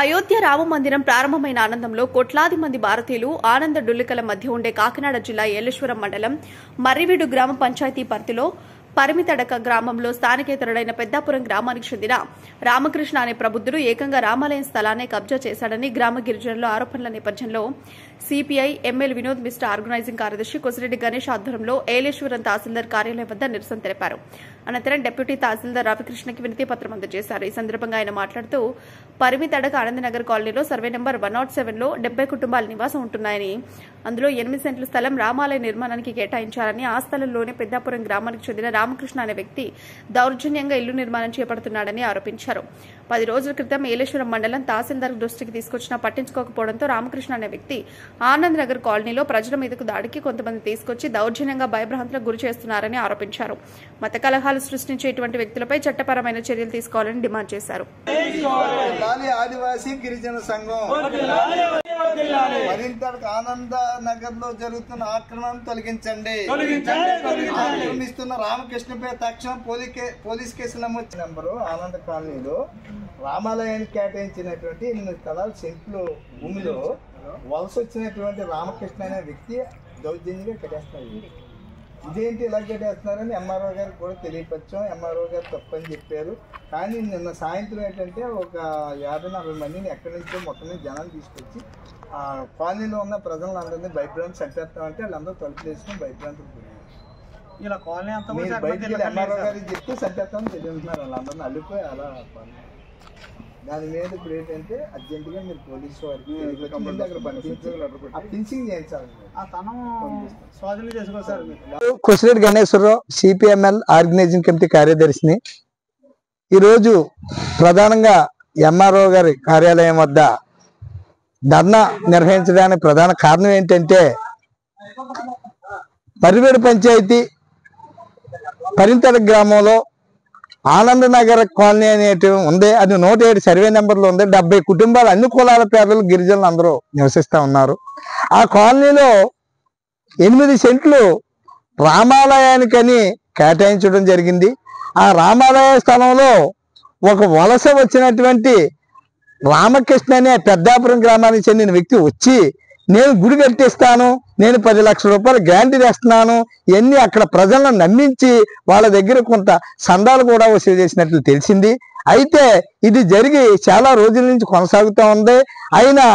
అయోధ్య రామ మందిరం ప్రారంభమైన ఆనందంలో కోట్లాది మంది భారతీయులు ఆనంద డుల్లికల మధ్య ఉండే కాకినాడ జిల్లా ఏలేశ్వరం మండలం మర్రివీడు గ్రామ పంచాయతీ పరిధిలో పరిమితడక గ్రామంలో స్థానికేతరుడైన పెద్దాపురం గ్రామానికి చెందిన రామకృష్ణ అనే ప్రబుద్ధుడు ఏకంగా రామాలయం స్థలాన్ని కబ్జా చేశాడని గ్రామ గిరిజనుల ఆరోపణల నేపథ్యంలో CPI ML Vinod Mishra organising కార్యదర్శి కొసిరెడ్డి గణేష్ ఆధ్వర్యంలో ఏలేశ్వరం తహసీల్దార్ కార్యాలయం వద్ద నిరసన తెలిపారు. అనంతరం డిప్యూటీ తహసీల్దార్ రవికృష్ణకి వినతి పత్రం అందజేశారు. ఈ సందర్భంగా ఆయన మాట్లాడుతూ పరిమితడక ఆనందనగర్ కాలనీలో సర్వే నెంబర్ 107లో 70 కుటుంబాలు నివాసం ఉంటున్నాయని, అందులో 8 సెంట్ల స్థలం రామాలయ నిర్మాణానికి కేటాయించారని, ఆ స్థలంలోనే పెద్దాపురం గ్రామానికి చెందిన రామకృష్ణ అనే వ్యక్తి దౌర్జన్యంగా ఇల్లు నిర్మాణం చేపడుతున్నాడని ఆరోపించారు. 10 రోజుల క్రితం ఏలేశ్వరం మండలం తహసీల్దార్ దృష్టికి తీసుకొచ్చినా పట్టించుకోకపోవడంతో రామకృష్ణ అనే వ్యక్తి ఆనంద్ నగర్ కాలనీలో ప్రజల మీదకు దాడికి కొంతమంది తీసుకొచ్చి దౌర్జన్యంగా భయభ్రాంతులకు గురి చేస్తున్నారని ఆరోపించారు. మత కలహాలు సృష్టించే ఇటువంటి వ్యక్తులపై చట్టపరమైన చర్యలు తీసుకోవాలని డిమాండ్ చేశారు. ఆదివాసీ గిరిజన సంఘం ఆనంద నగర్ లో జరుగుతున్న ఆక్రమణను తొలగించండి. ఆక్రమిస్తున్న రామకృష్ణపై తక్షణం పోలీస్ కేసు నమోదు. నెంబరు ఆనంద కాలనీలో రామాలయానికి కేటాయించినటువంటి 8 స్థలాలు సెంట్లు భూమిలో వలస వచ్చినటువంటి రామకృష్ణ అనే వ్యక్తి దౌర్జన్యంగా కట్టేస్తారు. ఇదేంటి ఇలా కట్టేస్తున్నారని ఎంఆర్ఓ గారికి కూడా తెలియపరిచాం. ఎంఆర్ఓ గారు తప్పని చెప్పారు. కానీ నిన్న సాయంత్రం ఏంటంటే ఒక 50-40 మందిని ఎక్కడి నుంచో మొత్తం జనాలు తీసుకొచ్చి ఆ కాలనీలో ఉన్న ప్రజలందరినీ భయభ్రాంతి చంపేస్తామంటే వాళ్ళందరూ తలుపు చేసుకుని భయభ్రాంతికి గురయ్యారు. ఇలా కాలనీ అంతా బయటికి ఎంఆర్ఓ గారికి చెప్తే చంపేస్తామని తెలియజేస్తున్నారు. వాళ్ళందరినీ అల్లిపోయి అలా దాని మీద ఇప్పుడు ఏంటంటే అర్జెంటుగా మీరు పోలీసు వారికి అక్కడ ఫిన్సింగ్ చేయించాలి. Kosireddy Ganeshwararao CPIML organising committee కార్యదర్శిని. ఈరోజు ప్రధానంగా ఎంఆర్ఓ గారి కార్యాలయం వద్ద ధర్నా నిర్వహించడానికి ప్రధాన కారణం ఏంటంటే మర్రివీడు పంచాయతీ పరిమితడ గ్రామంలో ఆనందనగర్ కాలనీ అనేటి ఉంది. అది 107 సర్వే నెంబర్లో ఉంది. 70 కుటుంబాలు, అన్ని కులాల పేర్లు గిరిజనులు అందరూ నివసిస్తూ ఉన్నారు. ఆ కాలనీలో 8 సెంట్లు రామాలయానికని కేటాయించడం జరిగింది. ఆ రామాలయ స్థలంలో ఒక వలస వచ్చినటువంటి రామకృష్ణ అనే పెద్దాపురం గ్రామానికి చెందిన వ్యక్తి వచ్చి, నేను గుడి కట్టిస్తాను, నేను 10 లక్షల రూపాయలు గ్రాంటీ తెస్తున్నాను, ఇవన్నీ అక్కడ ప్రజలను నమ్మించి వాళ్ళ దగ్గర కొంత సందాలు కూడా వసూలు చేసినట్లు తెలిసింది. అయితే ఇది జరిగి చాలా రోజుల నుంచి కొనసాగుతూ ఉంది. అయినా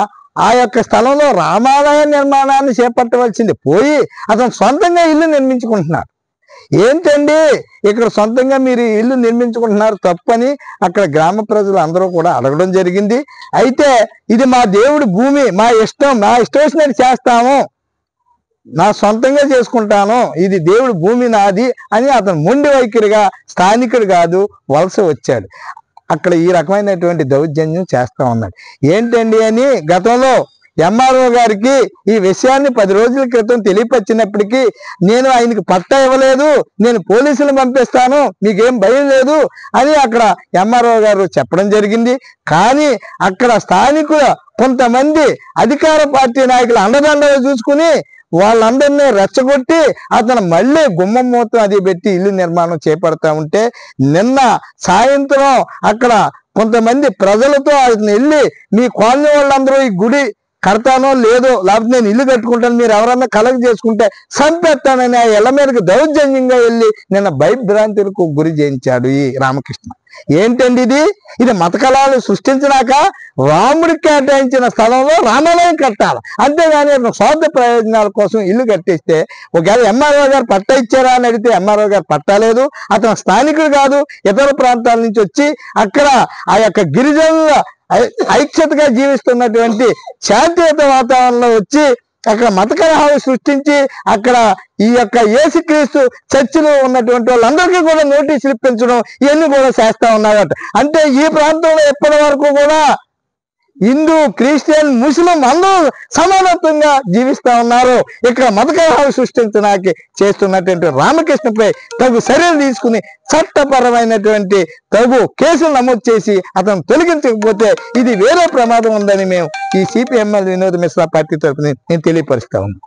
ఆ యొక్క స్థలంలో రామాలయ నిర్మాణాన్ని చేపట్టవలసింది పోయి అతను సొంతంగా ఇల్లు నిర్మించుకుంటున్నారు. ఏంటండి ఇక్కడ సొంతంగా మీరు ఇల్లు నిర్మించుకుంటున్నారు తప్పని అక్కడ గ్రామ ప్రజలు అందరూ కూడా అడగడం జరిగింది. అయితే ఇది మా దేవుడి భూమి, మా ఇష్టం వచ్చినట్టు చేస్తాము, నా సొంతంగా చేసుకుంటాను, ఇది దేవుడి భూమి నాది అని అతను మొండి వైఖరిగా, స్థానికుడు కాదు, వలస వచ్చాడు. అక్కడ ఈ రకమైనటువంటి దౌర్జన్యం చేస్తా ఉన్నాడు. ఏంటండి అని గతంలో ఎంఆర్ఓ గారికి ఈ విషయాన్ని 10 రోజుల క్రితం తెలియపరిచినప్పటికీ నేను ఆయనకి పట్టా ఇవ్వలేదు, నేను పోలీసులు పంపిస్తాను, మీకేం భయం లేదు అని అక్కడ ఎంఆర్ఓ గారు చెప్పడం జరిగింది. కానీ అక్కడ స్థానికుల కొంతమంది అధికార పార్టీ నాయకులు అండదండలు చూసుకుని వాళ్ళందరినీ రెచ్చగొట్టి అతను మళ్ళీ గుమ్మం మూతం అది పెట్టి ఇల్లు నిర్మాణం చేపడతా ఉంటే నిన్న సాయంత్రం అక్కడ కొంతమంది ప్రజలతో అతను వెళ్ళి, మీ కాలనీ వాళ్ళందరూ ఈ గుడి కడతానో లేదో, లేకపోతే నేను ఇల్లు కట్టుకుంటాను, మీరు ఎవరన్నా కలెక్ట్ చేసుకుంటే చంపేస్తానని ఆ ఇళ్ల మీదకి దౌర్జన్యంగా వెళ్ళి నిన్న భయభ్రాంతులకు గురి చేయించాడు ఈ రామకృష్ణ. ఏంటండి ఇది మత కళాలు సృష్టించినాక రాముడికి కేటాయించిన స్థలంలో రామాలయం కట్టాలి, అంతేగాని స్వార్థ ప్రయోజనాల కోసం ఇల్లు కట్టిస్తే ఒకవేళ ఎంఆర్ఓ గారు పట్టా ఇచ్చారా అని అడిగితే ఎంఆర్ఓ గారు పట్టాలేదు. అతను స్థానికుడు కాదు, ఇతర ప్రాంతాల నుంచి వచ్చి అక్కడ ఆ యొక్క గిరిజనుల ఐక్యతగా జీవిస్తున్నటువంటి శాంతియుత వాతావరణంలో వచ్చి అక్కడ మత కలహాలు సృష్టించి అక్కడ ఈ యొక్క యేసుక్రీస్తు చర్చిలో ఉన్నటువంటి వాళ్ళందరికీ కూడా నోటీసులు ఇప్పించడం ఇవన్నీ కూడా చేస్తా ఉన్నారట. అంటే ఈ ప్రాంతంలో ఎప్పటి వరకు కూడా హిందూ, క్రిస్టియన్, ముస్లిం అందరూ సమానత్వంగా జీవిస్తా ఉన్నారు. ఇక్కడ మత కలహాలు సృష్టించడానికి చేస్తున్నటువంటి రామకృష్ణపై తగు చర్యలు తీసుకుని చట్టపరమైనటువంటి తగు కేసులు నమోదు చేసి అతను తొలగించకపోతే ఇది వేరే ప్రమాదం ఉందని మేము ఈ సిపిఎంఎల్ వినోద్ మిశ్రా పార్టీ తరఫున నేను తెలియపరుస్తా ఉన్నాను.